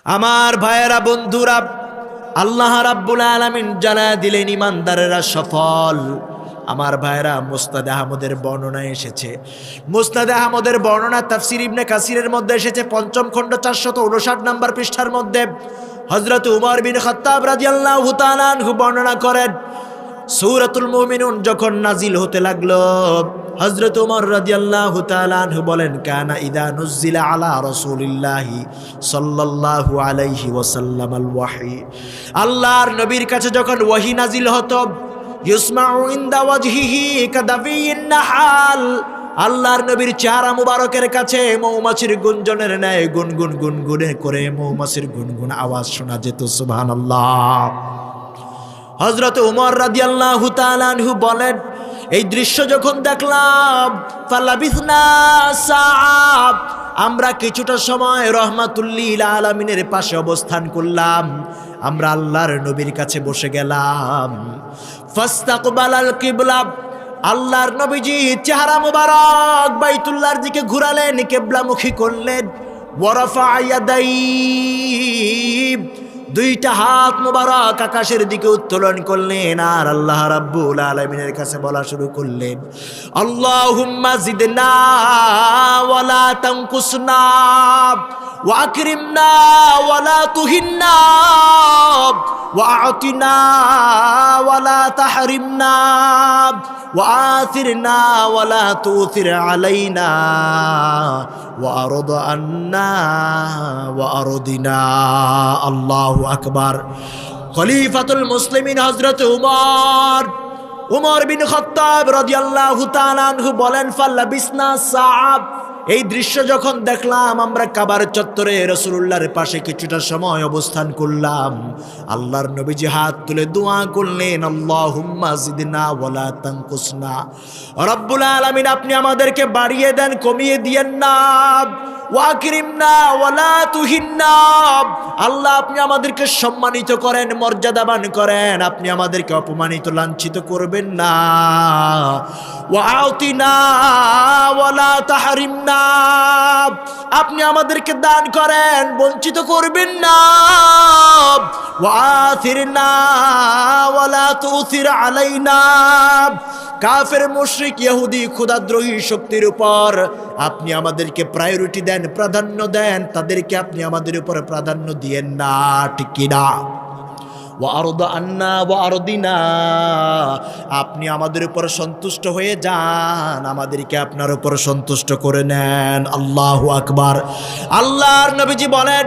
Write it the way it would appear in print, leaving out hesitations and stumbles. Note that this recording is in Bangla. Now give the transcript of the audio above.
আমার ভাইয়েরা বন্ধুরা, আল্লাহ রাব্বুল আলামিন জানায় দিলেন ইমানদারেরা সফল। আমার ভাইয়েরা, মুসনাদ আহমদের বর্ণনায় এসেছে, মুসনাদ আহমদের বর্ণনা তাফসির ইবনে কাসিরের মধ্যে এসেছে, ৫ম খণ্ড ৪৫৯ নম্বর পৃষ্ঠার মধ্যে হযরত উমর বিন খাত্তাব রাদিয়াল্লাহু তাআলা আনহু বর্ণনা করেন, সূরাতুল মুমিনুন যখন নাজিল হতে লাগলো, হযরত উমর রাদিয়াল্লাহু তাআলা আনহু বলেন, কানা ইদা নুজিলা আলা রাসূলিল্লাহি সাল্লাল্লাহু আলাইহি ওয়াসাল্লাম আল ওয়াহি, আল্লাহর নবীর কাছে যখন ওয়াহি নাজিল হতো, ইউসমাউ ইনদা ওয়াজহিহি কাদাবিয়িন নাহাল, আল্লাহর নবীর চেহারা মুবারকের কাছে মৌমাছির গুঞ্জনের ন্যায় গুনগুন গুনগুনে করে মৌমাছির গুনগুন আওয়াজ শোনা যেত। সুবহানাল্লাহ। হযরত উমর রাদিয়াল্লাহু তাআলা আনহু বলেন, এই দৃশ্য যখন দেখলাম, ফালাবিসনা সাআব, আমরা কিছুটা সময় রহমাতুল্লিল আলামিনের পাশে অবস্থান করলাম, আমরা আল্লাহর নবীর কাছে বসে গেলাম। ফাস্তাকবালাল কিবলা, আল্লাহর নবীজি চেহারা মুবারক বাইতুল্লাহর দিকে ঘুরালেন, কিবলামুখী করলেন। ওয়ারাফা ইয়াদাই, দুইটা হাত মুবারক আকাশের দিকে উত্তোলন করলেন, আর আল্লাহ রাব্বুল আলামিনের কাছে বলা শুরু করলেন, আল্লাহুম্মা জিদনা ওয়ালা তানকুসনা ওয়া আকরিমনা ওয়ালা তুহিন্না ওয়া আতিনা ওয়ালা তাহরিমনা ওয়া আথিরনা ওয়ালা তুথির আলাইনা ওয়া আরদ আন্না ওয়া আরদিনা। আল্লাহু আকবার। খলিফাতুল মুসলিমিন হযরত উমর বিন খাত্তাব রাদিয়াল্লাহু তাআলা আনহু বলেন, ফালাবিসনা সাআব, এই দৃশ্য যখন দেখলাম, আমরা কাবার চত্বরে রাসূলুল্লাহর পাশে কিছুটা সময় অবস্থান করলাম। আল্লাহর নবীজি হাত তুলে দোয়া করলেন, আল্লাহুম্মা জিদনা ওয়ালা তানকুসনা, রব্বুল আলামিন আপনি আমাদেরকে বাড়িয়ে দেন, কমিয়ে দিয়েন না। ওয়া আকরিমনা ওয়ালা তুহিন্না, আল্লাহ আপনি আমাদেরকে সম্মানিত করেন, মর্যাদাবান করেন, আপনি আমাদেরকে অপমানিত লাঞ্ছিত করবেন না। ওয়া আতিনা ওয়ালা তাহরিমনা, আপনি আমাদেরকে দান করেন, বঞ্চিত করবেন না। ওয়া আথিরনা ওয়ালা তুথির আলাইনা, কাফের মুশরিক ইহুদি খোদাদ্রোহী শক্তির উপর আপনি আমাদেরকে প্রায়োরিটি দেন, প্রাধান্য দেন, তাদেরকে আপনি আমাদের উপর প্রাধান্য দিয়েন না, ঠিক কিনা? ওয়া আরদ আন্না ওয়া আরদিনা, আপনি আমাদের উপর সন্তুষ্ট হয়ে যান, আমাদেরকে আপনার উপর সন্তুষ্ট করে নেন। আল্লাহু আকবার। আল্লাহর নবীজি বলেন,